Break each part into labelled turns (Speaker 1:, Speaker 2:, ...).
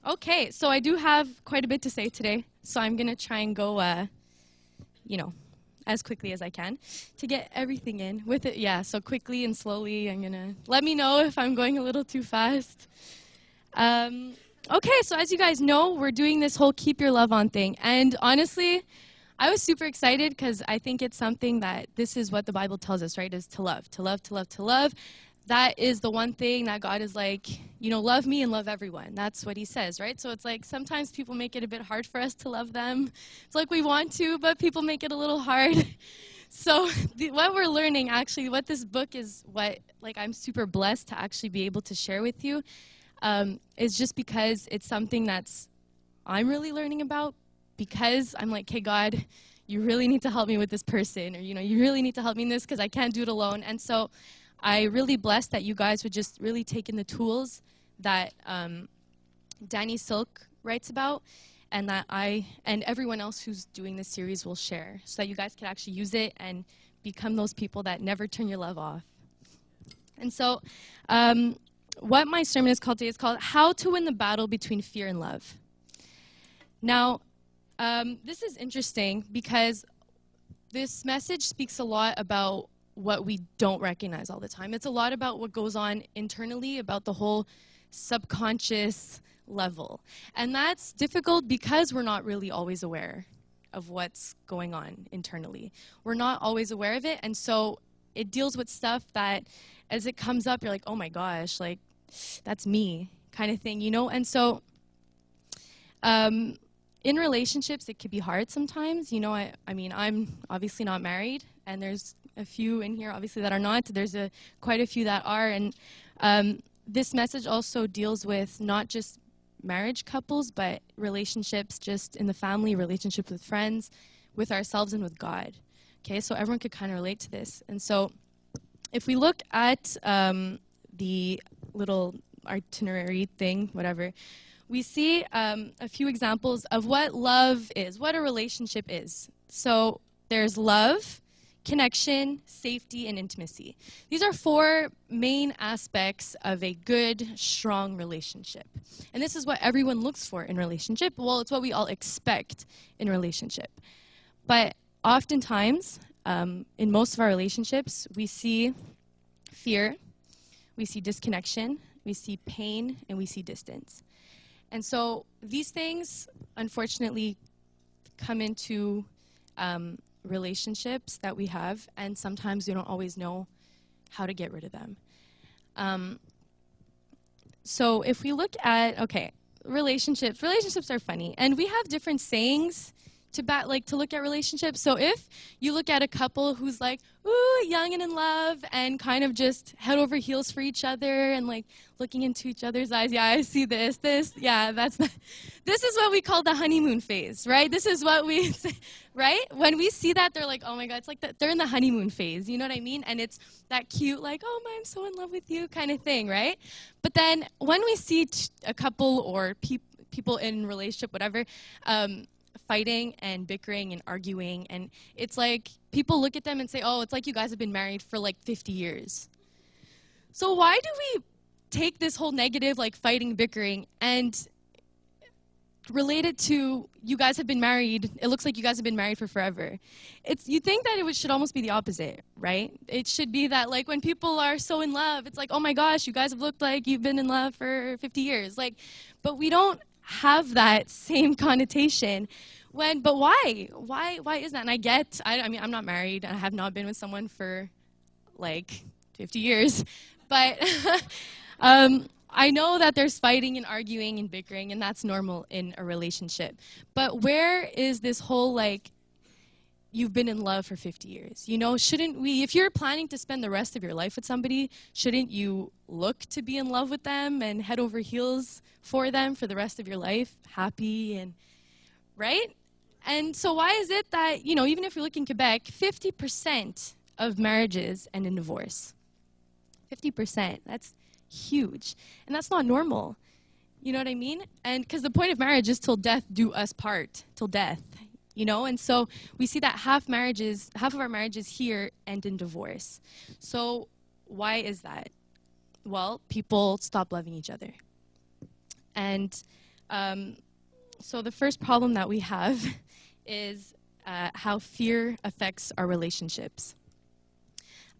Speaker 1: Okay, so I do have quite a bit to say today, so I'm going to try and go, as quickly as I can to get everything in with it. Yeah, so quickly and slowly. I'm going to let me know if I'm going a little too fast. Okay, so as you guys know, we're doing this whole keep your love on thing. And honestly, I was super excited because I think it's something that this is what the Bible tells us, right? Is to love, to love, to love, to love. That is the one thing that God is like, love me and love everyone. That's what he says, right? So it's like sometimes people make it a bit hard for us to love them. It's like we want to, but people make it a little hard. So what we're learning, actually, what this book is, I'm super blessed to actually be able to share with you, is just because it's something I'm really learning about, because I'm like, hey, God, you really need to help me with this person, or, you really need to help me in this because I can't do it alone. And so I really blessed that you guys would just really take in the tools that Danny Silk writes about, and that I and everyone else who's doing this series will share, so that you guys can actually use it and become those people that never turn your love off. And so what my sermon is called today is called How to Win the Battle Between Fear and Love. Now, this is interesting because this message speaks a lot about what we don't recognize all the time. It's a lot about what goes on internally, about the whole subconscious level. And that's difficult because we're not really always aware of what's going on internally. We're not always aware of it, and so it deals with stuff that as it comes up, you're like, oh my gosh, like, that's me, kind of thing, And so in relationships, it could be hard sometimes. I mean, I'm obviously not married, and there's a few in here, obviously, that are not. There's quite a few that are, and this message also deals with not just marriage couples, but relationships just in the family, relationships with friends, with ourselves, and with God. Okay, so everyone could kind of relate to this. And so if we look at the little itinerary thing, whatever, we see a few examples of what love is, what a relationship is. So there's love, connection, safety, and intimacy. These are 4 main aspects of a good, strong relationship. And this is what everyone looks for in relationship. Well, it's what we all expect in relationship. But oftentimes, in most of our relationships, we see fear, we see disconnection, we see pain, and we see distance. And so these things, unfortunately, come into relationships that we have, and sometimes we don't always know how to get rid of them. So if we look at, relationships are funny, and we have different sayings to look at relationships. So if you look at a couple who's like, ooh, young and in love, and kind of just head over heels for each other, and like looking into each other's eyes, yeah, I see this, yeah, this is what we call the honeymoon phase, right? This is what we, right? When we see that, they're like, oh my God, it's like they're in the honeymoon phase, you know what I mean? And it's that cute, like, oh my, I'm so in love with you kind of thing, right? But then when we see a couple or people in relationship, whatever, fighting and bickering and arguing, and it's like people look at them and say, oh, it's like you guys have been married for like 50 years. So why do we take this whole negative, like fighting, bickering, and relate it to you guys have been married, it looks like you guys have been married for forever? You think that it should almost be the opposite, right? It should be that, like, when people are so in love, it's like, oh my gosh, you guys have looked like you've been in love for 50 years. Like, but we don't have that same connotation. But why? Why is that? And I mean, I'm not married, and I have not been with someone for like 50 years. But I know that there's fighting and arguing and bickering, and that's normal in a relationship. But where is this whole, like, you've been in love for 50 years? Shouldn't we, if you're planning to spend the rest of your life with somebody, shouldn't you look to be in love with them and head over heels for them for the rest of your life, happy and, right? And so why is it that, even if we look in Quebec, 50% of marriages end in divorce? 50%, that's huge. And that's not normal. You know what I mean? And because the point of marriage is till death do us part, till death. And so we see that half of our marriages here end in divorce. So why is that? Well, people stop loving each other. And So the first problem that we have is how fear affects our relationships.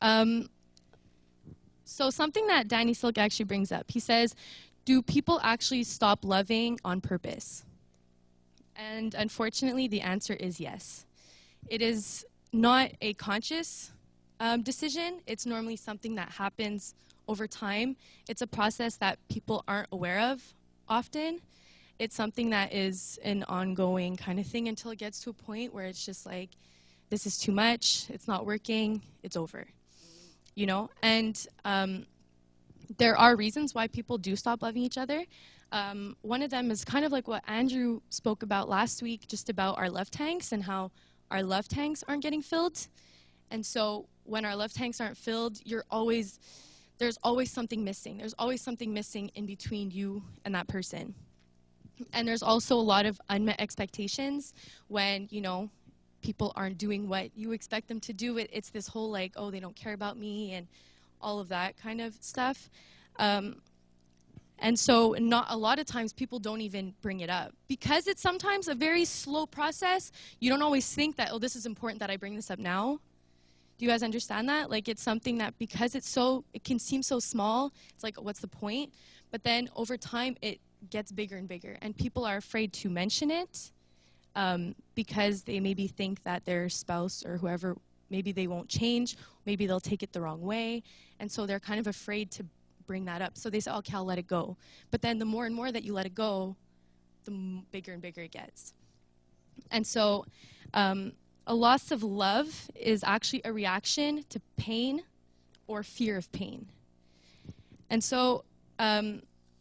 Speaker 1: So something that Danny Silk actually brings up, he says, do people actually stop loving on purpose? And unfortunately, the answer is yes. It is not a conscious decision. It's normally something that happens over time. It's a process that people aren't aware of often. It's something that is an ongoing kind of thing until it gets to a point where it's just like, this is too much, it's not working, it's over. You know? And there are reasons why people do stop loving each other. One of them is kind of like what Andrew spoke about last week, just about our love tanks and how our love tanks aren't getting filled. And so when our love tanks aren't filled, there's always something missing. There's always something missing in between you and that person. And there's also a lot of unmet expectations when, you know, people aren't doing what you expect them to do. It's this whole like, oh, they don't care about me and all of that kind of stuff. And so not a lot of times people don't even bring it up. Because it's sometimes a very slow process, you don't always think that, oh, this is important that I bring this up now. Do you guys understand that? Like, it's something that because it can seem so small, it's like, what's the point? But then over time, it gets bigger and bigger. And people are afraid to mention it because they maybe think that their spouse or whoever, maybe they won't change, maybe they'll take it the wrong way. And so they're kind of afraid to bring that up. So they say, okay, I'll let it go. But then the more and more that you let it go, the bigger and bigger it gets. And so a loss of love is actually a reaction to pain or fear of pain. And so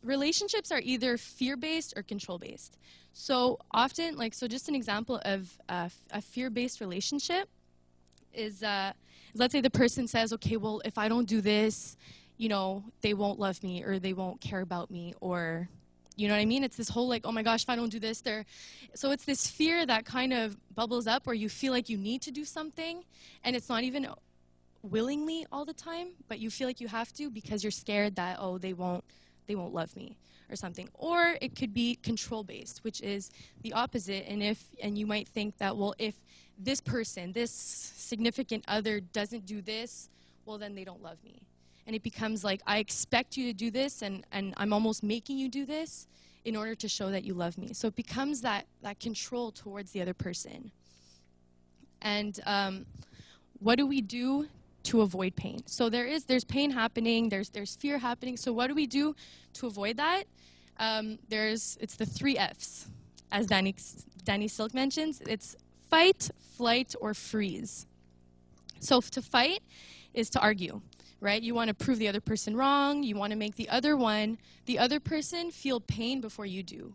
Speaker 1: relationships are either fear-based or control-based. So often, like, so just an example of a fear-based relationship is, let's say the person says, okay, well, if I don't do this, you know, they won't love me or they won't care about me, or, you know what I mean? It's this whole like, oh my gosh, if I don't do this, so it's this fear that kind of bubbles up where you feel like you need to do something, and it's not even willingly all the time, but you feel like you have to because you're scared that, oh, they won't love me or something. Or it could be control-based, which is the opposite, and you might think that, well, if this person, this significant other doesn't do this, well, then they don't love me. And it becomes like, I expect you to do this, and I'm almost making you do this in order to show that you love me. So it becomes that control towards the other person. And what do we do to avoid pain? So there's pain happening, there's fear happening. So what do we do to avoid that? It's the 3 F's, as Danny Silk mentions. It's fight, flight, or freeze. So to fight is to argue. Right? You want to prove the other person wrong. You want to make the other person feel pain before you do,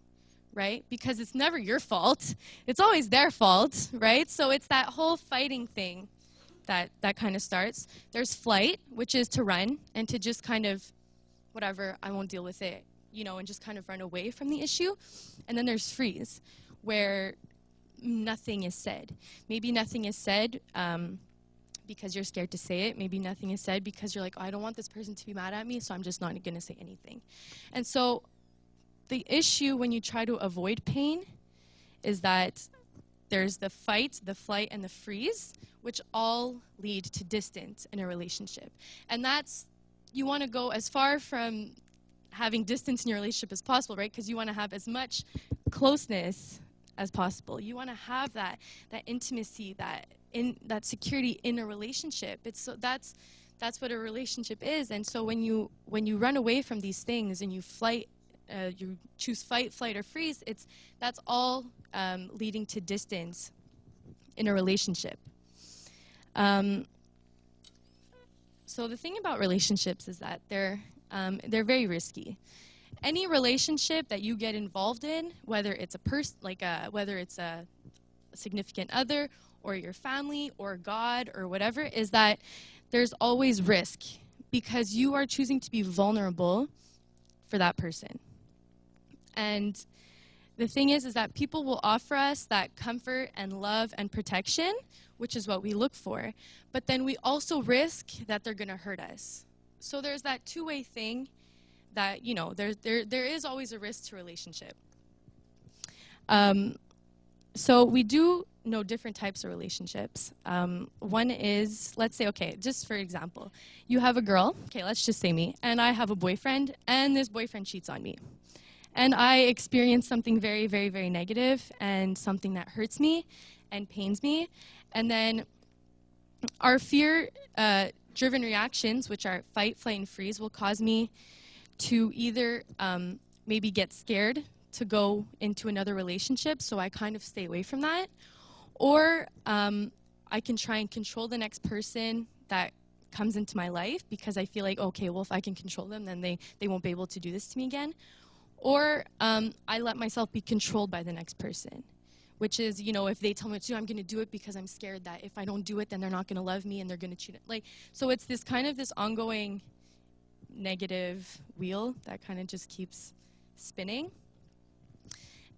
Speaker 1: right? Because it's never your fault. It's always their fault, right? So it's that whole fighting thing that kind of starts. There's flight, which is to run and to just kind of, whatever, I won't deal with it, you know, and just kind of run away from the issue. And then there's freeze, where nothing is said. Maybe nothing is said because you're scared to say it. Maybe nothing is said because you're like, oh, I don't want this person to be mad at me, so I'm just not going to say anything. And so the issue when you try to avoid pain is that there's the fight, the flight, and the freeze, which all lead to distance in a relationship. And you want to go as far from having distance in your relationship as possible, right? Because you want to have as much closeness as possible. You want to have that intimacy, that security in a relationship. That's what a relationship is. And so when you run away from these things and you choose fight, flight, or freeze, that's all leading to distance in a relationship. So the thing about relationships is that they're very risky. Any relationship that you get involved in, whether it's whether it's a significant other or your family or God or whatever, is that there's always risk because you are choosing to be vulnerable for that person. And the thing is that people will offer us that comfort and love and protection, which is what we look for. But then we also risk that they're going to hurt us. So there's that two-way thing that, you know, there is always a risk to relationship. So we do know different types of relationships. One is, let's say, okay, just for example, you have a girl, okay, let's just say me, and I have a boyfriend, and this boyfriend cheats on me. And I experience something very, very, very negative and something that hurts me and pains me. And then our fear-driven reactions, which are fight, flight, and freeze, will cause me to either maybe get scared to go into another relationship, so I kind of stay away from that, or I can try and control the next person that comes into my life because I feel like, okay, well, if I can control them, then they won't be able to do this to me again. Or I let myself be controlled by the next person, which is, you know, if they tell me to do, I'm going to do it because I'm scared that if I don't do it, then they're not going to love me and they're going to cheat. Like, so it's this kind of this ongoing negative wheel that kind of just keeps spinning.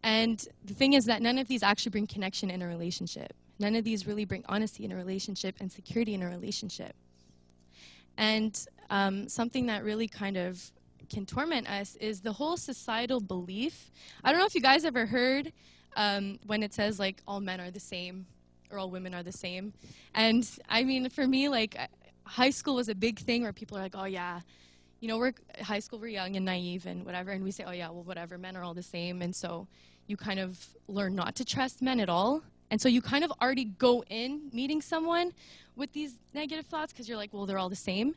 Speaker 1: And the thing is that none of these actually bring connection in a relationship. None of these really bring honesty in a relationship and security in a relationship. And something that really kind of can torment us is the whole societal belief. I don't know if you guys ever heard when it says, like, all men are the same or all women are the same. And, I mean, for me, like, high school was a big thing where people are like, oh, yeah, you know, high school, we're young and naive and whatever, and we say, oh, yeah, well, whatever, men are all the same. And so you kind of learn not to trust men at all. And so you kind of already go in meeting someone with these negative thoughts because you're like, well, they're all the same.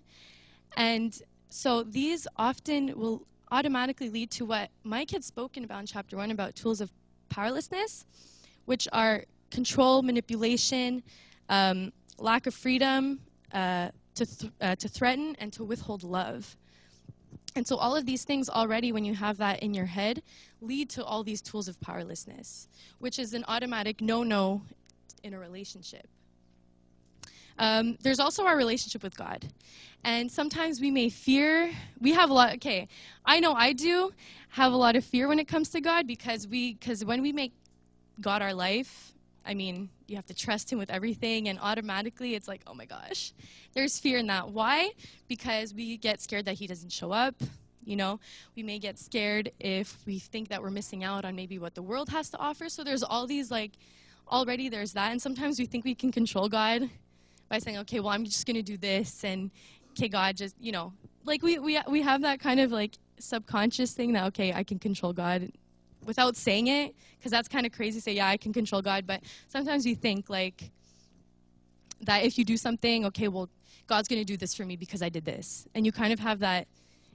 Speaker 1: And so these often will automatically lead to what Mike had spoken about in chapter 1 about tools of powerlessness, which are control, manipulation, lack of freedom, to threaten, and to withhold love. And so all of these things already, when you have that in your head, lead to all these tools of powerlessness, which is an automatic no-no in a relationship. There's also our relationship with God. And sometimes we may fear, we have a lot, okay, I know I do have a lot of fear when it comes to God because when we make God our life, I mean, you have to trust him with everything, and automatically it's like, oh my gosh, there's fear in that. Why? Because we get scared that he doesn't show up, you know? We may get scared if we think that we're missing out on maybe what the world has to offer. So there's all these, like, already there's that, and sometimes we think we can control God by saying, okay, well, I'm just going to do this, and, okay, God, just, you know, like, we have that kind of, like, subconscious thing that, okay, I can control God without saying it, because that's kind of crazy to say, yeah, I can control God, but sometimes we think, like, that if you do something, okay, well, God's going to do this for me because I did this, and you kind of have that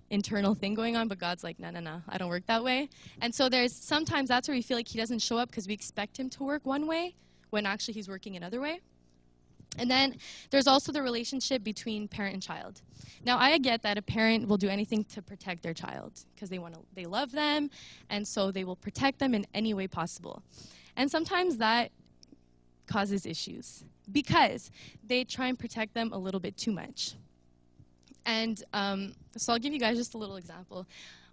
Speaker 1: internal thing going on, but God's like, no, I don't work that way. And so sometimes that's where we feel like he doesn't show up because we expect him to work one way when actually he's working another way. And then there's also the relationship between parent and child. Now, I get that a parent will do anything to protect their child because they love them, and so they will protect them in any way possible. And sometimes that causes issues because they try and protect them a little bit too much. And so I'll give you guys just a little example.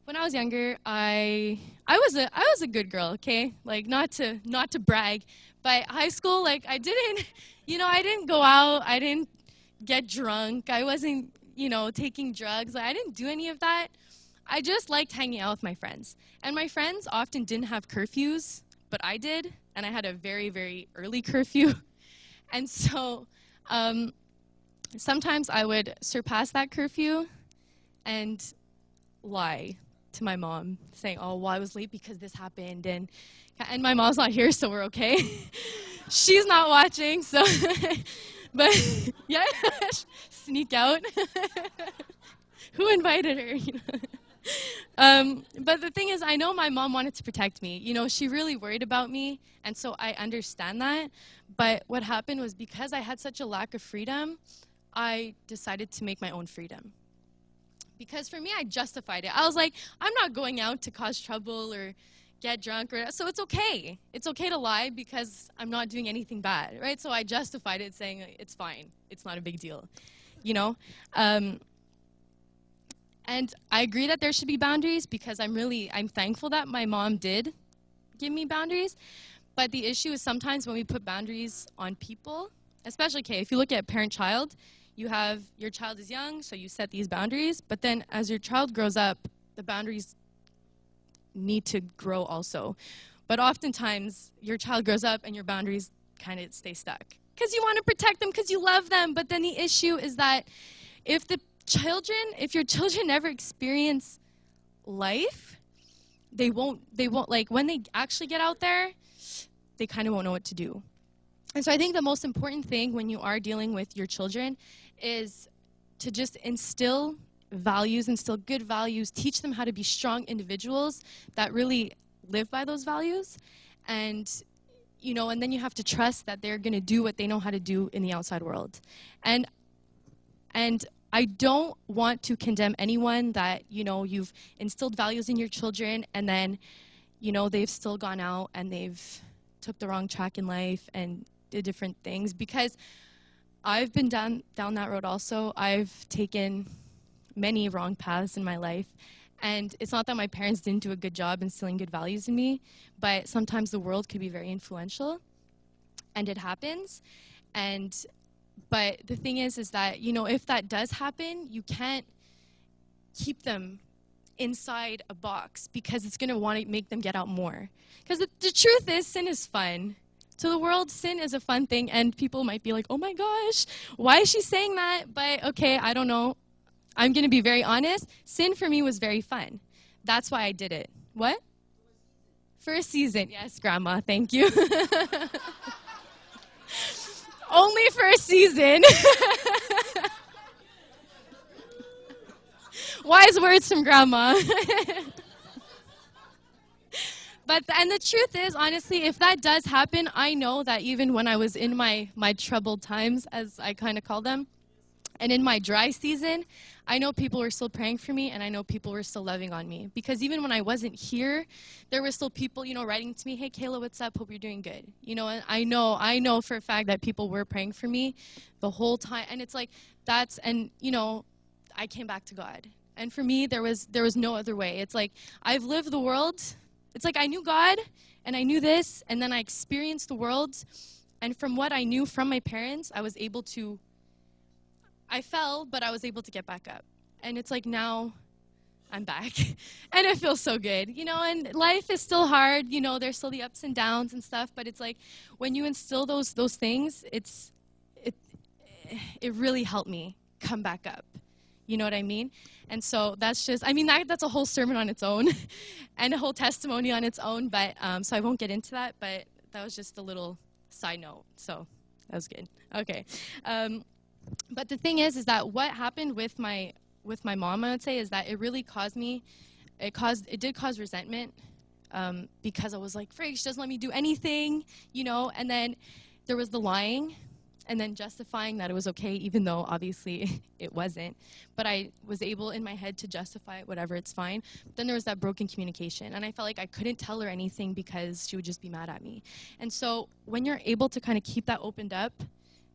Speaker 1: When I was younger, I was a good girl, okay? Like, not to brag, but high school, like, I didn't go out, I didn't get drunk, I wasn't, taking drugs, I didn't do any of that. I just liked hanging out with my friends. And my friends often didn't have curfews, but I did, and I had a very, very early curfew. And so sometimes I would surpass that curfew and lie to my mom, saying, oh, well, I was late because this happened, and my mom's not here, so we're okay. She's not watching, so, but, yeah, sneak out. Who invited her, But the thing is, I know my mom wanted to protect me. She really worried about me, and so I understand that. But what happened was because I had such a lack of freedom, I decided to make my own freedom. Because for me, I justified it. I was like, I'm not going out to cause trouble or get drunk, so it's okay. It's okay to lie because I'm not doing anything bad, right? So I justified it saying, it's fine. It's not a big deal, And I agree that there should be boundaries because I'm thankful that my mom did give me boundaries. But the issue is sometimes when we put boundaries on people, especially, if you look at parent-child, your child is young, so you set these boundaries, but then as your child grows up, the boundaries need to grow also, But oftentimes, your child grows up and your boundaries kind of stay stuck. Because you want to protect them, because you love them. But then the issue is that if your children never experience life, they won't, like, when they actually get out there, they kind of won't know what to do. And so I think the most important thing when you are dealing with your children is to just instill values, instill good values, teach them how to be strong individuals that really live by those values. And, and then you have to trust that they're going to do what they know how to do in the outside world. And I don't want to condemn anyone that, you've instilled values in your children and then, they've still gone out and they've took the wrong track in life and did different things, because I've been down that road also. I've taken many wrong paths in my life. And it's not that my parents didn't do a good job instilling good values in me, but sometimes the world could be very influential, and it happens. But the thing is that, if that does happen, you can't keep them inside a box, because it's going to want to make them get out more. Because the truth is, sin is fun. To the world, sin is a fun thing, and people might be like, oh my gosh, why is she saying that? But okay, I don't know. I'm going to be very honest. Sin for me was very fun. That's why I did it. What? For a season. Yes, Grandma, thank you. Only for a season. Wise words from Grandma. And the truth is, honestly, if that does happen, I know that even when I was in my troubled times, as I kind of call them, and in my dry season, I know people were still praying for me, and I know people were still loving on me. Because even when I wasn't here, there were still people, writing to me, hey, Kayla, what's up? Hope you're doing good. And I know for a fact that people were praying for me the whole time. And it's like, I came back to God. And for me, there was no other way. It's like, I've lived the world. It's like I knew God, and I knew this, and then I experienced the world. And from what I knew from my parents, I fell, but I was able to get back up. And it's like, now I'm back. And it feels so good, and life is still hard, there's still the ups and downs and stuff, but it's like, when you instill those things, it really helped me come back up. You know what I mean? And so that's just, that's a whole sermon on its own and a whole testimony on its own, but so I won't get into that, but that was just a little side note. So that was good. Okay. But the thing is that what happened with my mom, I would say, is that it really it did cause resentment, because I was like, Frig, she doesn't let me do anything, and then there was the lying, and then justifying that it was okay, even though obviously it wasn't. But I was able in my head to justify it, whatever, it's fine. But then there was that broken communication, and I felt like I couldn't tell her anything because she would just be mad at me. And so when you're able to kind of keep that opened up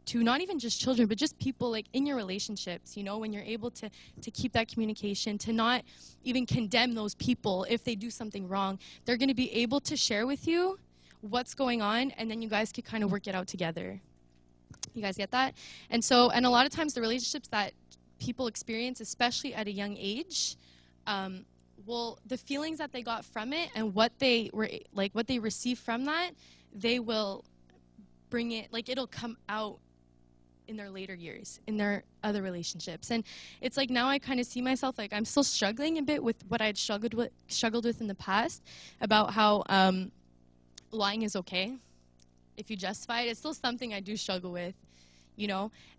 Speaker 1: to not even just children, but just people like in your relationships, when you're able to keep that communication, to not even condemn those people if they do something wrong, they're going to be able to share with you what's going on, and then you guys could kind of work it out together. You guys get that? And a lot of times the relationships that people experience, especially at a young age, the feelings that they got from it and what they received from that, they will bring it, it'll come out in their later years, in their other relationships. And it's like, now I kind of see myself, like, I'm still struggling a bit with what I'd struggled with in the past, about how lying is okay. If you justify it, it's still something I do struggle with,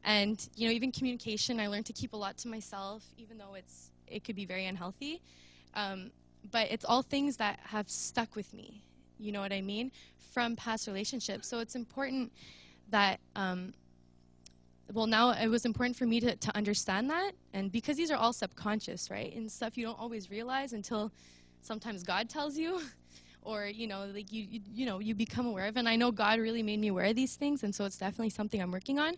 Speaker 1: and even communication, I learned to keep a lot to myself, even though it could be very unhealthy, but it's all things that have stuck with me, you know what I mean, from past relationships. So it's important that now it was important for me to understand that, and because these are all subconscious, right, and stuff you don't always realize until sometimes God tells you, or you become aware of. And I know God really made me aware of these things, and so it's definitely something I'm working on.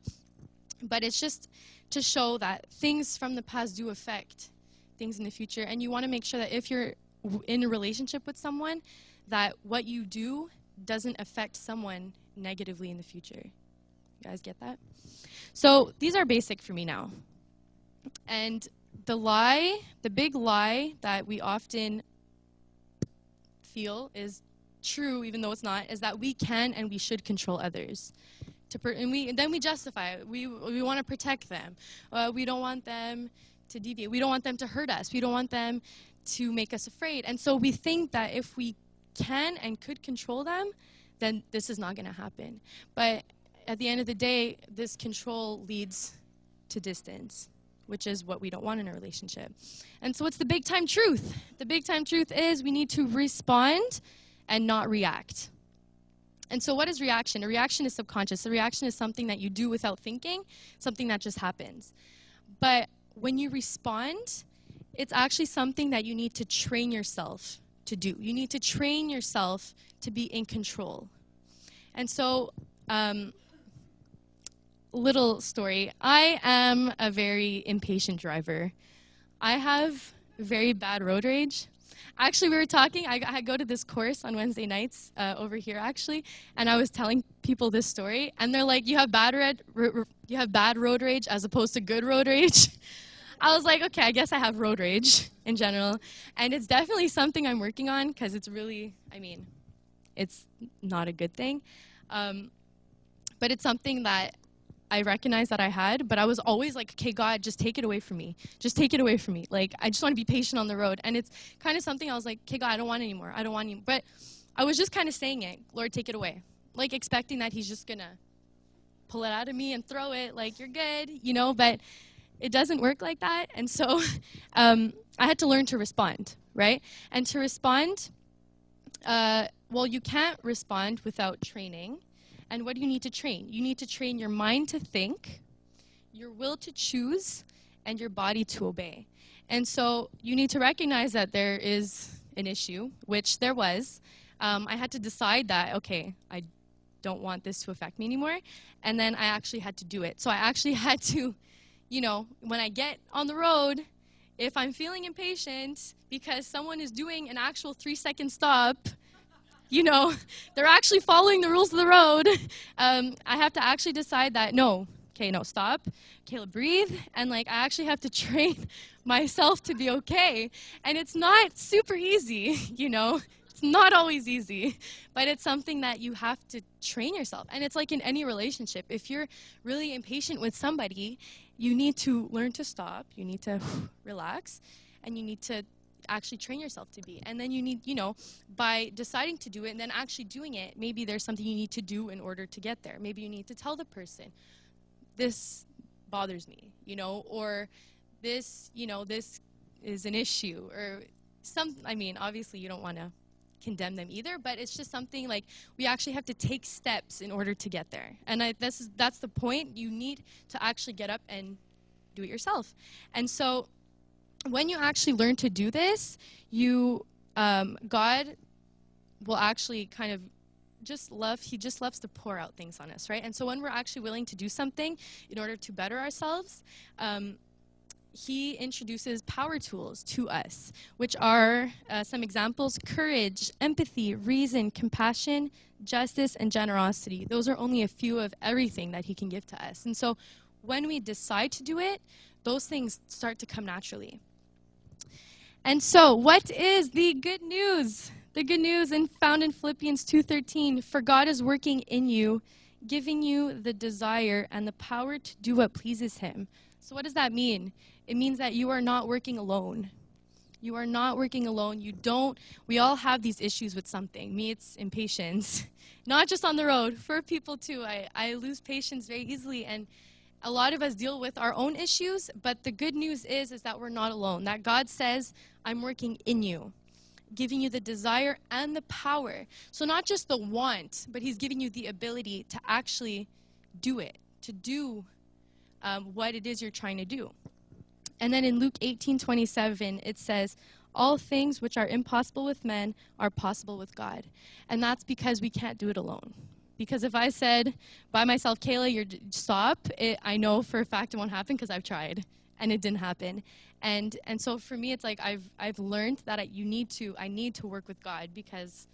Speaker 1: But it's just to show that things from the past do affect things in the future, and you want to make sure that if you're in a relationship with someone, that what you do doesn't affect someone negatively in the future. You guys get that? So these are basic for me now. And the big lie that we often feel is true, even though it's not, is that we can and we should control others. And then we justify it. We want to protect them. We don't want them to deviate. We don't want them to hurt us. We don't want them to make us afraid. And so we think that if we can and could control them, then this is not going to happen. But at the end of the day, this control leads to distance, which is what we don't want in a relationship. And so what's the big time truth? The big time truth is we need to respond and not react. And so what is reaction? A reaction is subconscious. A reaction is something that you do without thinking, something that just happens. But when you respond, it's actually something that you need to train yourself to do. You need to train yourself to be in control. And so, little story. I am a very impatient driver. I have very bad road rage. Actually, we were talking, I go to this course on Wednesday nights over here, actually, and I was telling people this story, and they're like, you have bad road rage as opposed to good road rage? I was like, okay, I guess I have road rage in general, and it's definitely something I'm working on, because it's really, it's not a good thing, but it's something that I recognized that I had, but I was always like, okay, God, just take it away from me. Just take it away from me. Like, I just want to be patient on the road. And it's kind of something I was like, okay, God, I don't want it anymore. I don't want you. But I was just kind of saying it, Lord, take it away. Like, expecting that he's just going to pull it out of me and throw it, like, you're good, but it doesn't work like that. And so I had to learn to respond, right? And to respond, you can't respond without training. And what do you need to train? You need to train your mind to think, your will to choose, and your body to obey. And so you need to recognize that there is an issue, which there was. I had to decide that, okay, I don't want this to affect me anymore. And then I actually had to do it. So I actually had to, when I get on the road, if I'm feeling impatient because someone is doing an actual 3-second stop, they're actually following the rules of the road. I have to actually decide that, no, stop. Kayla, breathe. And, I actually have to train myself to be okay. And it's not super easy, It's not always easy. But it's something that you have to train yourself. And it's like in any relationship. If you're really impatient with somebody, you need to learn to stop. You need to relax. And you need to actually train yourself to be. And then you need, by deciding to do it and then actually doing it, maybe there's something you need to do in order to get there. Maybe you need to tell the person, this bothers me, or this, this is an issue, or obviously you don't want to condemn them either, but it's just something like we actually have to take steps in order to get there. And that's the point. You need to actually get up and do it yourself. And so when you actually learn to do this, God will actually kind of he just loves to pour out things on us, right? And so when we're actually willing to do something in order to better ourselves, he introduces power tools to us, which are some examples: courage, empathy, reason, compassion, justice, and generosity. Those are only a few of everything that he can give to us. And so when we decide to do it, those things start to come naturally. And so, what is the good news? The good news found in Philippians 2:13, for God is working in you, giving you the desire and the power to do what pleases him. So what does that mean? It means that you are not working alone. You are not working alone. We all have these issues with something. Me, it's impatience. Not just on the road, for people too. I lose patience very easily, and a lot of us deal with our own issues, but the good news is that we're not alone. That God says, I'm working in you, giving you the desire and the power. So not just the want, but he's giving you the ability to actually do it, to do what it is you're trying to do. And then in Luke 18:27, it says, all things which are impossible with men are possible with God. And that's because we can't do it alone. Because if I said by myself, Kayla, stop, I know for a fact it won't happen because I've tried and it didn't happen. And so for me, it's like I've learned that I need to work with God because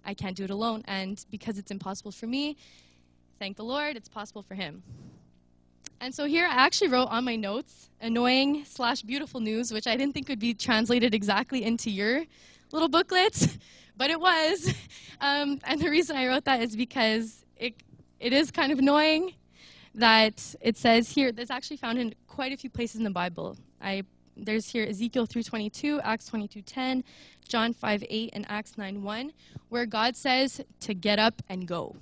Speaker 1: I can't do it alone. And because it's impossible for me, thank the Lord, it's possible for him. And so here I actually wrote on my notes, annoying/beautiful news, which I didn't think would be translated exactly into your little booklets. but it was. And the reason I wrote that is because it is kind of annoying that it says here, that's actually found in quite a few places in the Bible. There's here Ezekiel 3:22, Acts 22:10, John 5:8, and Acts 9:1, where God says to get up and go.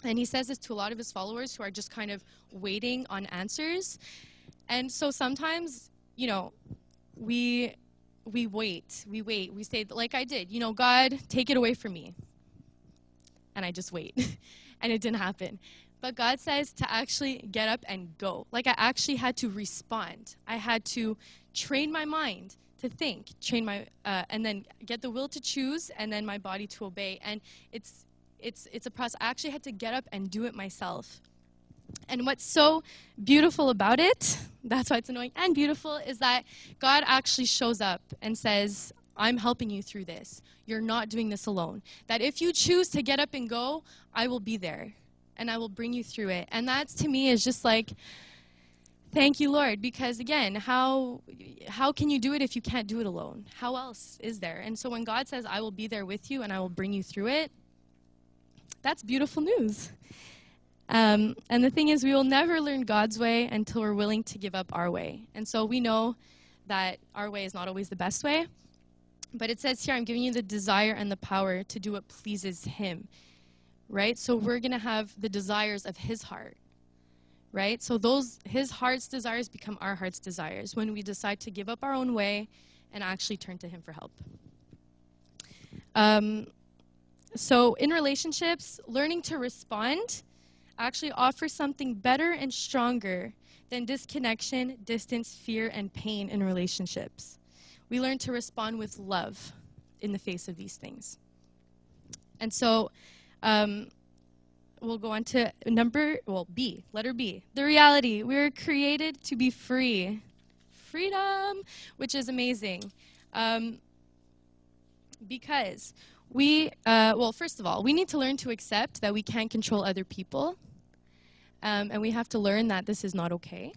Speaker 1: And he says this to a lot of his followers who are just kind of waiting on answers. And so sometimes, we wait. We say, like I did, God, take it away from me. And I just wait. And it didn't happen. But God says to actually get up and go. Like I actually had to respond. I had to train my mind to think, and then get the will to choose, and then my body to obey. And it's a process. I actually had to get up and do it myself. And what's so beautiful about it, that's why it's annoying and beautiful, is that God actually shows up and says, I'm helping you through this. You're not doing this alone. That if you choose to get up and go, I will be there. And I will bring you through it. And that, to me, is just like, thank you, Lord. Because, again, how can you do it if you can't do it alone? How else is there? And so when God says, I will be there with you and I will bring you through it, that's beautiful news. And the thing is, we will never learn God's way until we're willing to give up our way. And so we know that our way is not always the best way. But it says here, I'm giving you the desire and the power to do what pleases him. Right? So we're going to have the desires of his heart, right? So his heart's desires become our heart's desires when we decide to give up our own way and actually turn to him for help. So in relationships, learning to respond actually offers something better and stronger than disconnection, distance, fear, and pain in relationships. We learn to respond with love in the face of these things. And so we'll go on to B, letter B. The reality, we were created to be free. Freedom, which is amazing. Because first of all, we need to learn to accept that we can't control other people. And we have to learn that this is not okay.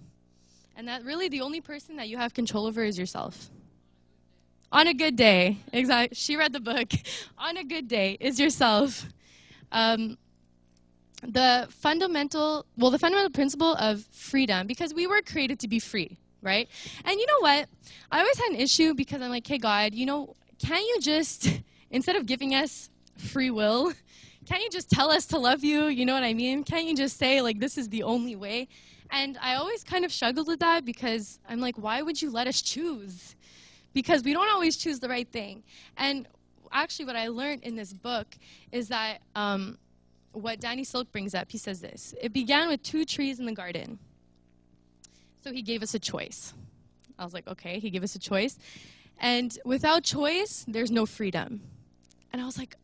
Speaker 1: And that really the only person that you have control over is yourself. On a good day. Exactly. She read the book. On a good day is yourself. The fundamental principle of freedom, because we were created to be free, right? And you know what? I always had an issue because I'm like, hey, God, can't you just, instead of giving us free will, can't you just tell us to love you? You know what I mean? Can't you just say, like, this is the only way? And I always kind of struggled with that because I'm like, why would you let us choose? Because we don't always choose the right thing. And actually what I learned in this book is that what Danny Silk brings up, he says this: it began with 2 trees in the garden. So he gave us a choice. I was like, okay, he gave us a choice. And without choice, there's no freedom. And I was like,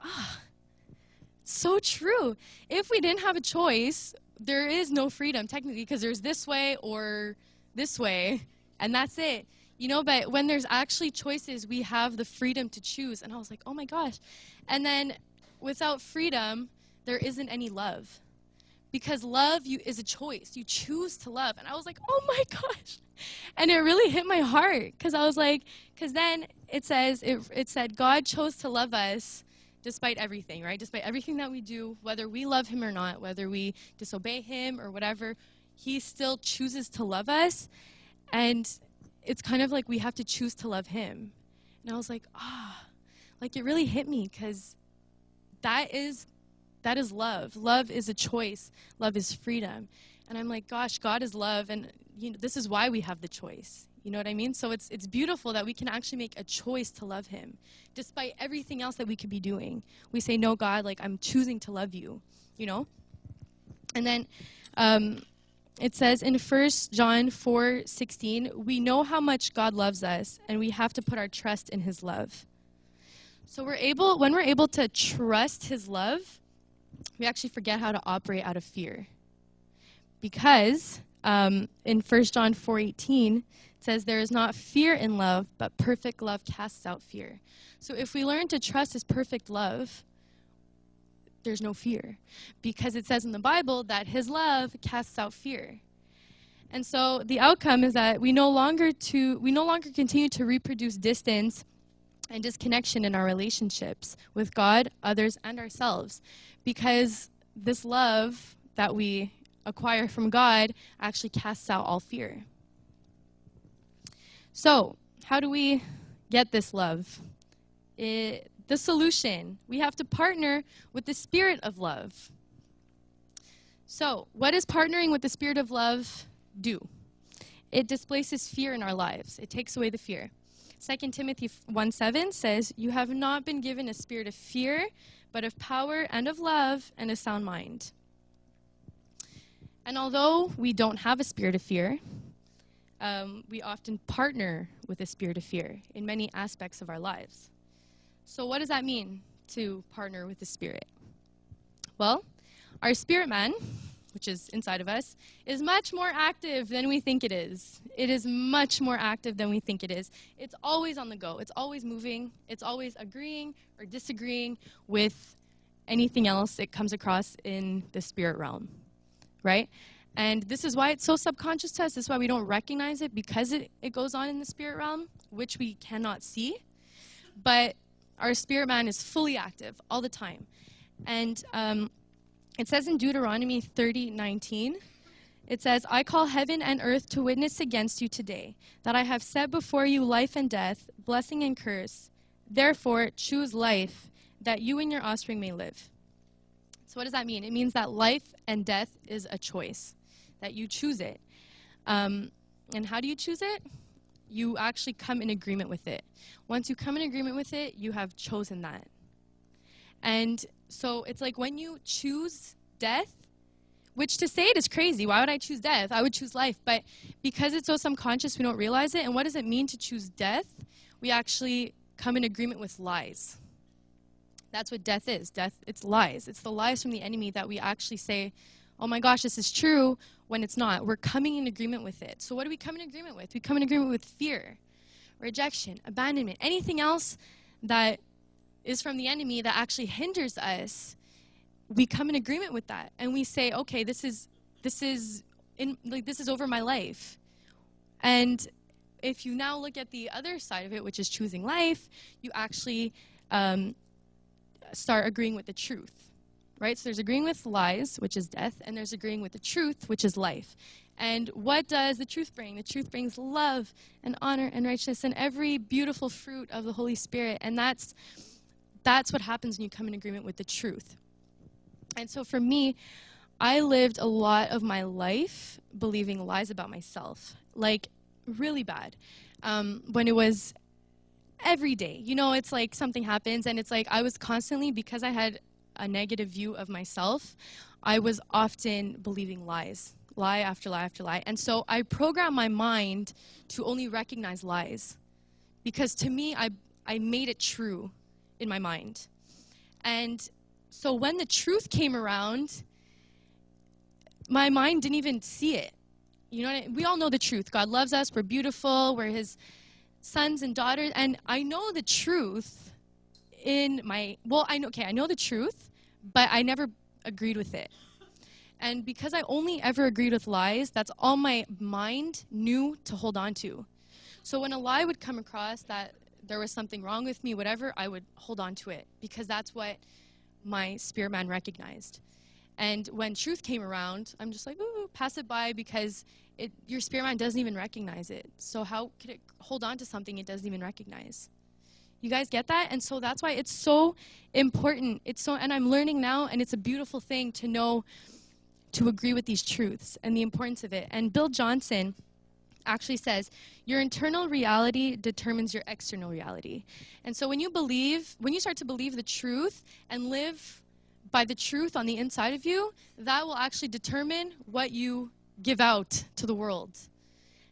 Speaker 1: so true. If we didn't have a choice, there is no freedom technically, because there's this way or this way, and that's it. But when there's actually choices, we have the freedom to choose. And I was like, oh my gosh. And then without freedom, there isn't any love. Because love is a choice. You choose to love. And I was like, oh my gosh. And it really hit my heart. Because I was like, because then it said God chose to love us despite everything, right? Despite everything that we do, whether we love him or not, whether we disobey him or whatever, he still chooses to love us. And it's kind of like we have to choose to love him. And I was like, like it really hit me, because that is love. Love is a choice. Love is freedom. And I'm like, gosh, God is love, and this is why we have the choice. You know what I mean? So it's beautiful that we can actually make a choice to love him, despite everything else that we could be doing. We say, no, God, like, I'm choosing to love you, And then it says in 1 John 4:16, we know how much God loves us, and we have to put our trust in his love. So when we're able to trust his love, we actually forget how to operate out of fear. Because in 1 John 4:18, it says, there is not fear in love, but perfect love casts out fear. So if we learn to trust his perfect love, there's no fear. Because it says in the Bible that his love casts out fear. And so the outcome is that we no longer continue to reproduce distance and disconnection in our relationships with God, others, and ourselves. Because this love that we acquire from God actually casts out all fear. So, how do we get this love? The solution, we have to partner with the Spirit of love. So, what does partnering with the Spirit of love do? It displaces fear in our lives. It takes away the fear. 2 Timothy 1:7 says, "You have not been given a spirit of fear, but of power and of love and a sound mind." And although we don't have a spirit of fear, we often partner with a spirit of fear in many aspects of our lives. So what does that mean, to partner with the Spirit? Well, our spirit man, which is inside of us, is much more active than we think it is. It is much more active than we think it is. It's always on the go. It's always moving. It's always agreeing or disagreeing with anything else it comes across in the spirit realm, right? And this is why it's so subconscious to us. This is why we don't recognize it, because it goes on in the spirit realm, which we cannot see. But our spirit man is fully active all the time. And it says in Deuteronomy 30:19, it says, "I call heaven and earth to witness against you today, that I have set before you life and death, blessing and curse. Therefore, choose life, that you and your offspring may live." So what does that mean? It means that life and death is a choice, that you choose it. And how do you choose it? You actually come in agreement with it. Once you come in agreement with it, you have chosen that. And so it's like when you choose death, which to say it is crazy. Why would I choose death? I would choose life. But because it's so subconscious, we don't realize it. And what does it mean to choose death? We actually come in agreement with lies. That's what death is. Death, it's lies. It's the lies from the enemy that we actually say, oh my gosh, this is true, when it's not. We're coming in agreement with it. So what do we come in agreement with? We come in agreement with fear, rejection, abandonment, anything else that is from the enemy that actually hinders us. We come in agreement with that, and we say, okay, this is over my life. And if you now look at the other side of it, which is choosing life, you actually start agreeing with the truth. Right? So there's agreeing with lies, which is death, and there's agreeing with the truth, which is life. And what does the truth bring? The truth brings love and honor and righteousness and every beautiful fruit of the Holy Spirit. And that's what happens when you come in agreement with the truth. And so for me, I lived a lot of my life believing lies about myself, like really bad. When it was every day, it's like something happens, and it's like I was constantly, because I had a negative view of myself, I was often believing lies, lie after lie after lie. And so I programmed my mind to only recognize lies, because to me, I made it true in my mind. And so when the truth came around, my mind didn't even see it. We all know the truth. God loves us. We're beautiful. We're his sons and daughters. And I know the truth I know the truth, but I never agreed with it. And because I only ever agreed with lies, that's all my mind knew to hold on to. So when a lie would come across that there was something wrong with me, whatever, I would hold on to it, because that's what my spirit man recognized. And when truth came around, I'm just like, ooh, pass it by, because your spirit man doesn't even recognize it. So how could it hold on to something it doesn't even recognize? You guys get that? And so that's why it's so important. And I'm learning now, and it's a beautiful thing to know, to agree with these truths and the importance of it. And Bill Johnson actually says, your internal reality determines your external reality. And so when you start to believe the truth and live by the truth on the inside of you, that will actually determine what you give out to the world.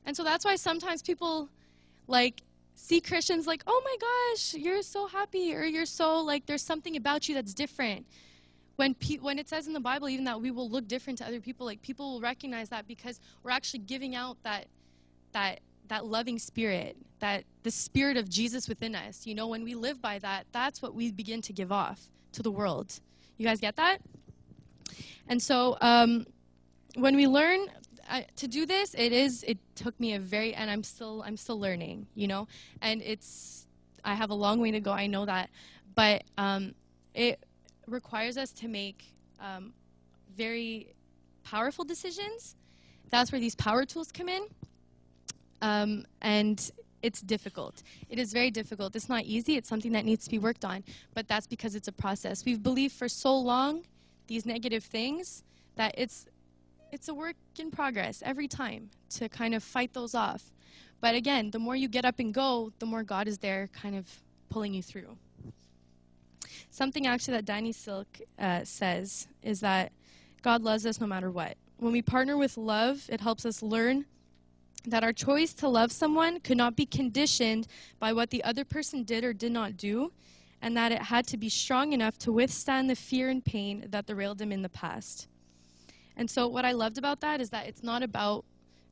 Speaker 1: And so that's why sometimes people see Christians like, oh my gosh, you're so happy, or you're so there's something about you that's different. When it says in the Bible even that we will look different to other people, people will recognize that because we're actually giving out that loving spirit, that the spirit of Jesus within us. When we live by that, that's what we begin to give off to the world. You guys get that? And so when we learn to do this, it took me and I'm still learning, and it's I have a long way to go, I know that. But it requires us to make very powerful decisions. That's where these power tools come in. And it's difficult. It is very difficult. It's not easy. It's something that needs to be worked on. But that's because it's a process. We've believed for so long these negative things that it's a work in progress every time to kind of fight those off. But again, the more you get up and go, the more God is there kind of pulling you through. Something actually that Danny Silk says is that God loves us no matter what. When we partner with love, it helps us learn that our choice to love someone could not be conditioned by what the other person did or did not do, and that it had to be strong enough to withstand the fear and pain that derailed him in the past. And so what I loved about that is that it's not about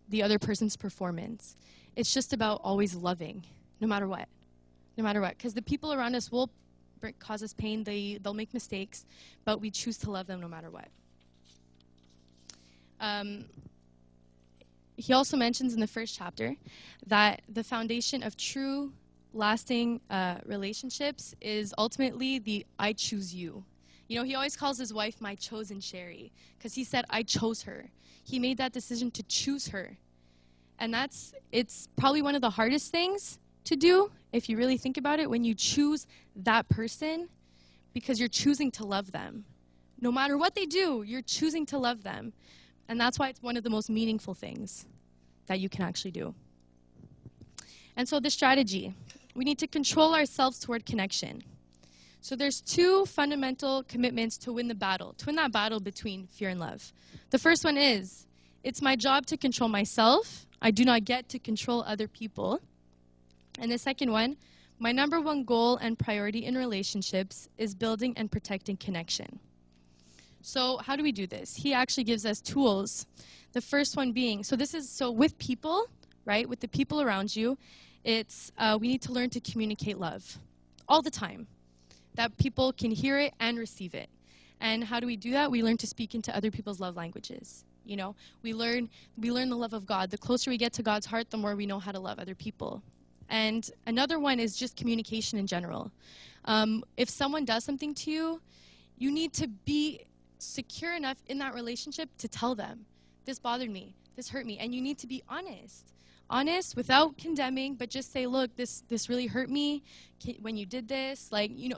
Speaker 1: the other person's performance. It's just about always loving, no matter what. No matter what. Because the people around us will cause us pain. They'll make mistakes, but we choose to love them no matter what. He also mentions in the first chapter that the foundation of true, lasting relationships is ultimately the I choose you. You know, he always calls his wife my chosen Sherry because he said, I chose her. He made that decision to choose her. And it's probably one of the hardest things to do if you really think about it, when you choose that person, because you're choosing to love them. No matter what they do, you're choosing to love them. And that's why it's one of the most meaningful things that you can actually do. And so the strategy, we need to control ourselves toward connection. So there's two fundamental commitments to win the battle, to win that battle between fear and love. The first one is, it's my job to control myself. I do not get to control other people. And the second one, my number one goal and priority in relationships is building and protecting connection. So how do we do this? He actually gives us tools. The first one being, so with people, right, with the people around you, it's we need to learn to communicate love all the time, that people can hear it and receive it. And how do we do that? We learn to speak into other people's love languages. You know, we learn the love of God. The closer we get to God's heart, the more we know how to love other people. And another one is just communication in general. If someone does something to you, you need to be secure enough in that relationship to tell them, this bothered me, this hurt me, and you need to be honest without condemning, but just say, look, this really hurt me when you did this,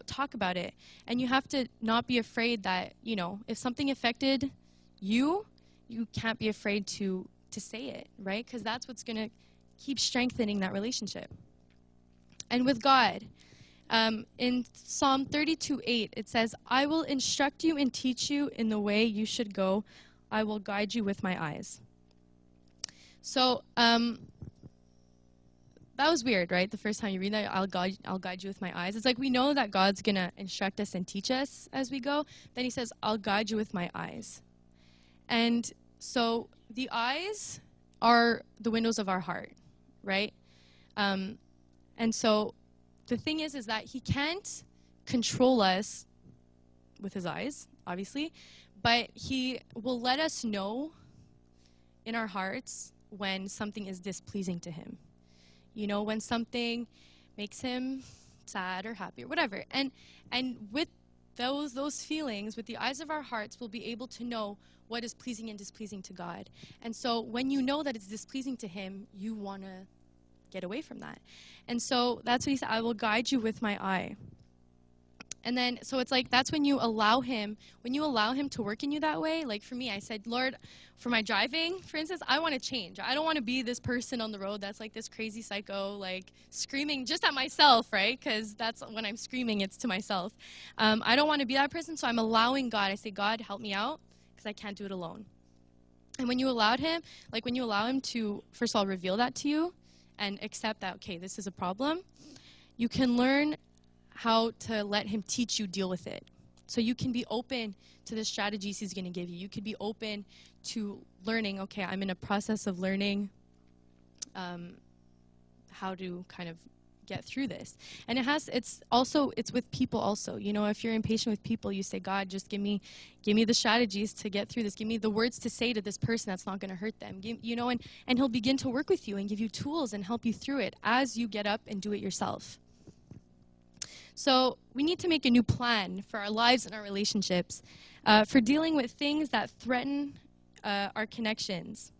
Speaker 1: talk about it. And you have to not be afraid that, if something affected you can't be afraid to say it, right? Because that's what's going to keep strengthening that relationship. And with God, in Psalm 32:8, it says, I will instruct you and teach you in the way you should go. I will guide you with my eyes. So that was weird, right? The first time you read that, I'll guide you with my eyes. It's like we know that God's going to instruct us and teach us as we go. Then he says, I'll guide you with my eyes. And so the eyes are the windows of our heart, right? And so the thing is that he can't control us with his eyes, obviously, but he will let us know in our hearts when something is displeasing to him. You know, when something makes him sad or happy or whatever. And with those feelings, with the eyes of our hearts, we'll be able to know what is pleasing and displeasing to God. And so when you know that it's displeasing to him, you want to get away from that. And so that's what he said, I will guide you with my eye. And then, so it's like, that's when you allow him to work in you that way. Like for me, I said, Lord, for my driving, for instance, I want to change. I don't want to be this person on the road that's like this crazy psycho, like screaming just at myself, right? Because that's when I'm screaming, it's to myself. I don't want to be that person, so I'm allowing God. I say, God, help me out, because I can't do it alone. And when you allow him to, first of all, reveal that to you and accept that, okay, this is a problem, you can learn how to let him teach you deal with it. So you can be open to the strategies he's going to give you. You could be open to learning, okay, I'm in a process of learning how to kind of get through this. And it's with people also. You know, if you're impatient with people, you say, God, just give me the strategies to get through this. Give me the words to say to this person that's not going to hurt them. And he'll begin to work with you and give you tools and help you through it as you get up and do it yourself. So we need to make a new plan for our lives and our relationships, for dealing with things that threaten our connections,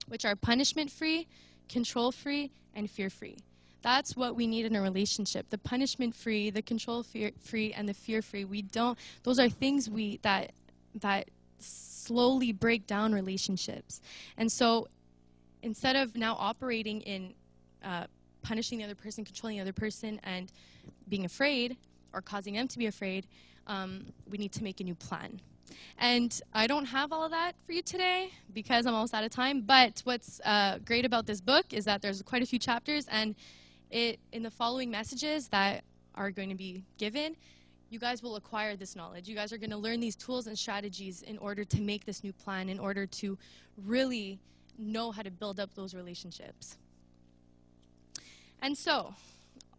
Speaker 1: which are punishment-free, control-free, and fear-free. That's what we need in a relationship. The punishment-free, the control-free, and the fear-free. Those are things that slowly break down relationships. And so instead of now operating in punishing the other person, controlling the other person, and being afraid or causing them to be afraid, we need to make a new plan. And I don't have all of that for you today because I'm almost out of time. But what's great about this book is that there's quite a few chapters, and in the following messages that are going to be given, you guys will acquire this knowledge. You guys are going to learn these tools and strategies in order to make this new plan, in order to really know how to build up those relationships. And so,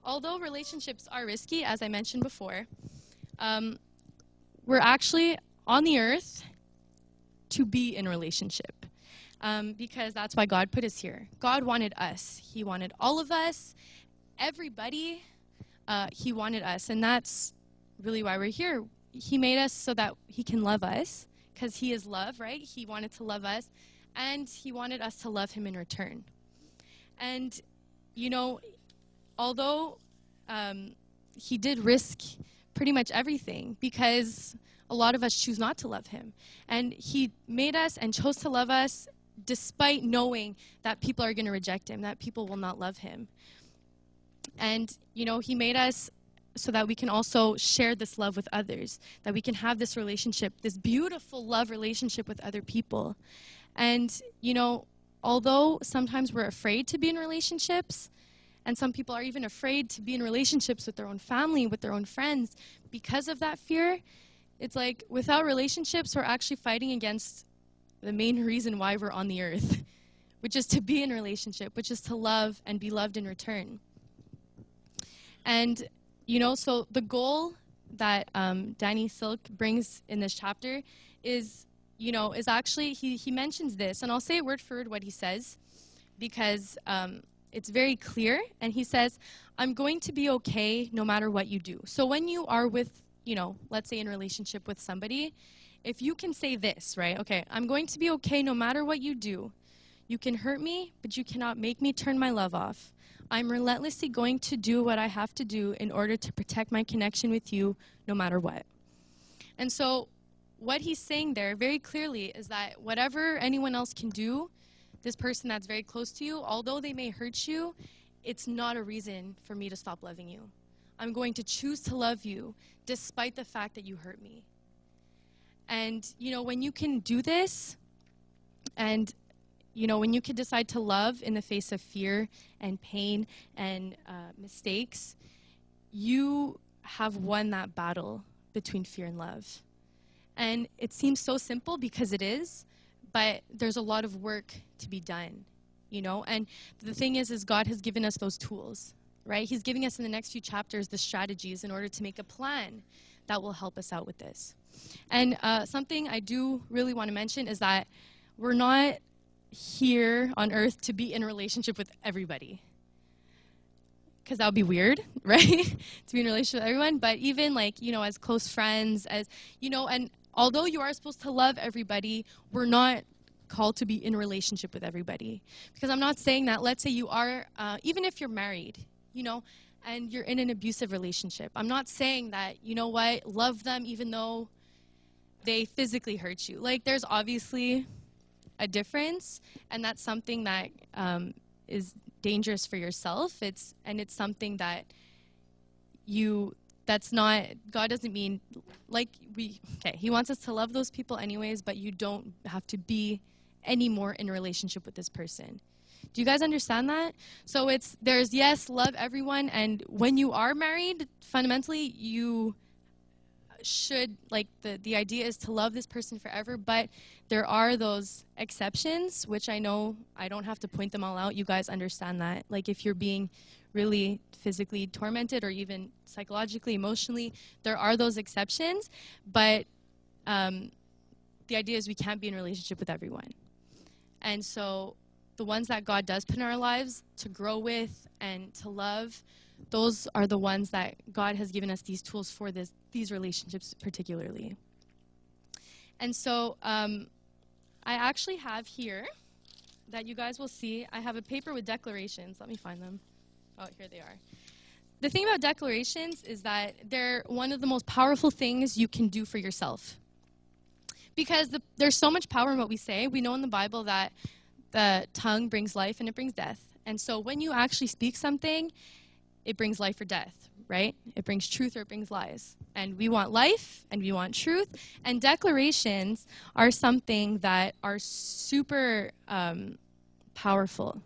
Speaker 1: although relationships are risky, as I mentioned before, we're actually on the earth to be in a relationship, because that's why God put us here. God wanted us. He wanted all of us, everybody. He wanted us, and that's really why we're here. He made us so that he can love us, because he is love, right? He wanted to love us, and he wanted us to love him in return. And, you know, although he did risk pretty much everything, because a lot of us choose not to love him. And he made us and chose to love us despite knowing that people are going to reject him, that people will not love him. And, you know, he made us so that we can also share this love with others, that we can have this relationship, this beautiful love relationship with other people. And, you know, although sometimes we're afraid to be in relationships, and some people are even afraid to be in relationships with their own family, with their own friends, because of that fear, it's like without relationships, we're actually fighting against the main reason why we're on the earth, which is to be in a relationship, which is to love and be loved in return. And, you know, so the goal that Danny Silk brings in this chapter is, you know, is actually, he mentions this, and I'll say word for word what he says, because it's very clear. And he says, I'm going to be okay no matter what you do. So when you are with, you know, let's say in a relationship with somebody, if you can say this, right? Okay, I'm going to be okay no matter what you do. You can hurt me, but you cannot make me turn my love off. I'm relentlessly going to do what I have to do in order to protect my connection with you no matter what. And so what he's saying there very clearly is that whatever anyone else can do, this person that's very close to you, although they may hurt you, it's not a reason for me to stop loving you. I'm going to choose to love you despite the fact that you hurt me. And, you know, when you can do this, and, you know, when you can decide to love in the face of fear and pain and mistakes, you have won that battle between fear and love. And it seems so simple because it is, but there's a lot of work to be done, you know? And the thing is God has given us those tools, right? He's giving us in the next few chapters the strategies in order to make a plan that will help us out with this. And something I do really want to mention is that we're not here on earth to be in a relationship with everybody, because that would be weird, right? To be in a relationship with everyone. But even, like, you know, as close friends, as, you know, and although you are supposed to love everybody, we're not called to be in a relationship with everybody. Because I'm not saying that, let's say you are, even if you're married, you know, and you're in an abusive relationship, I'm not saying that, you know what, love them even though they physically hurt you. Like, there's obviously a difference, and that's something that is dangerous for yourself. It's something that that's not, God doesn't mean, like, he wants us to love those people anyways, but you don't have to be anymore in a relationship with this person. Do you guys understand that? So there's, yes, love everyone, and when you are married, fundamentally, you should, like, the idea is to love this person forever, but there are those exceptions, which I know I don't have to point them all out. You guys understand that. Like, if you're being really physically tormented or even psychologically, emotionally, there are those exceptions, but the idea is we can't be in a relationship with everyone. And so the ones that God does put in our lives to grow with and to love, those are the ones that God has given us these tools for these relationships particularly. And so I actually have here that you guys will see, I have a paper with declarations. Let me find them. Oh, here they are. The thing about declarations is that they're one of the most powerful things you can do for yourself. Because there's so much power in what we say. We know in the Bible that the tongue brings life and it brings death. And so when you actually speak something, it brings life or death, right? It brings truth or it brings lies. And we want life and we want truth. And declarations are something that are super powerful.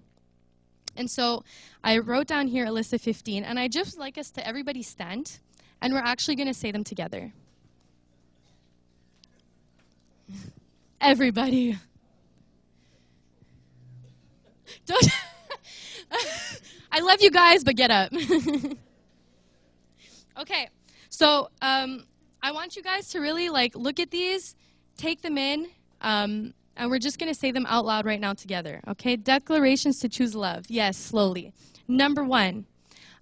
Speaker 1: And so I wrote down here a list of 15, and I just like us to everybody stand, and we're actually going to say them together. Everybody. Don't. I love you guys, but get up. Okay, so I want you guys to really look at these, take them in, and we're just going to say them out loud right now together, okay? Declarations to choose love. Yes, slowly. Number 1,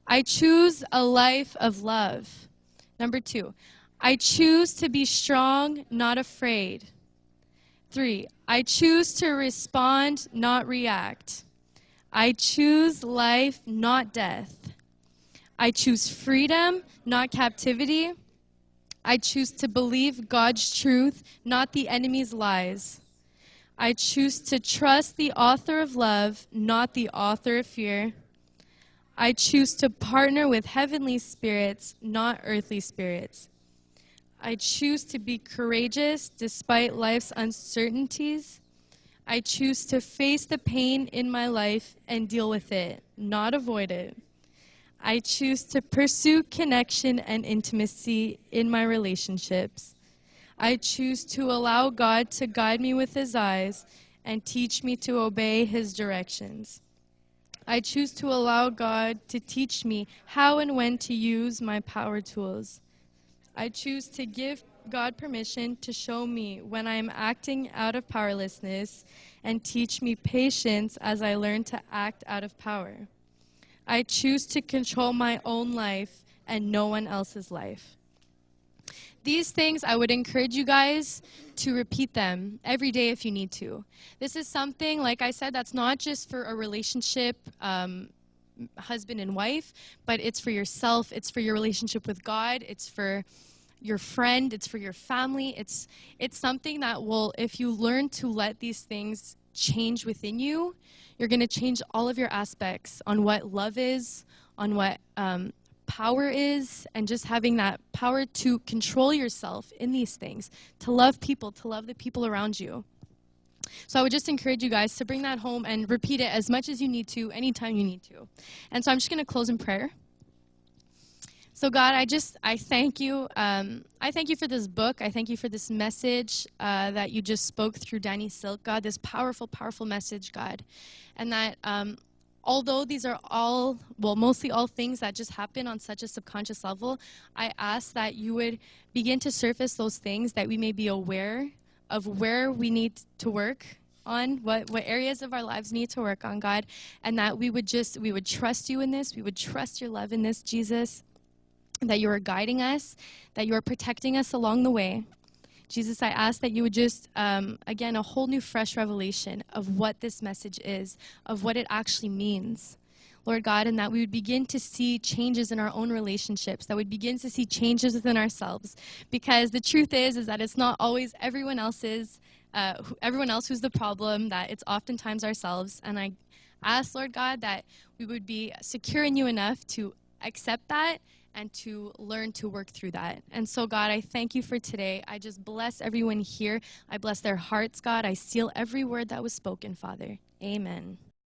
Speaker 1: I choose a life of love. Number 2, I choose to be strong, not afraid. 3, I choose to respond, not react. I choose life, not death. I choose freedom, not captivity. I choose to believe God's truth, not the enemy's lies. I choose to trust the author of love, not the author of fear. I choose to partner with heavenly spirits, not earthly spirits. I choose to be courageous despite life's uncertainties. I choose to face the pain in my life and deal with it, not avoid it. I choose to pursue connection and intimacy in my relationships. I choose to allow God to guide me with his eyes and teach me to obey his directions. I choose to allow God to teach me how and when to use my power tools. I choose to give God permission to show me when I am acting out of powerlessness and teach me patience as I learn to act out of power. I choose to control my own life and no one else's life. These things, I would encourage you guys to repeat them every day if you need to. This is something, like I said, that's not just for a relationship, husband and wife, but it's for yourself, it's for your relationship with God, it's for your friend, it's for your family. It's something that will, if you learn to let these things change within you, you're going to change all of your aspects on what love is, on what power is, and just having that power to control yourself in these things, to love people, to love the people around you. So I would just encourage you guys to bring that home and repeat it as much as you need to, anytime you need to. And so I'm just going to close in prayer. So God, I thank you. I thank you for this book. I thank you for this message that you just spoke through Danny Silk, God, this powerful, powerful message, God. And that although these are all, well, mostly all things that just happen on such a subconscious level, I ask that you would begin to surface those things, that we may be aware of where we need to work on, what areas of our lives need to work on, God, and that we would trust you in this, we would trust your love in this, Jesus, that you are guiding us, that you are protecting us along the way. Jesus, I ask that you would just, again, a whole new fresh revelation of what this message is, of what it actually means, Lord God, and that we would begin to see changes in our own relationships, that we'd begin to see changes within ourselves, because the truth is that it's not always everyone else who's the problem, that it's oftentimes ourselves. And I ask, Lord God, that we would be secure in you enough to accept that and to learn to work through that. And so, God, I thank you for today. I just bless everyone here. I bless their hearts, God. I seal every word that was spoken, Father. Amen.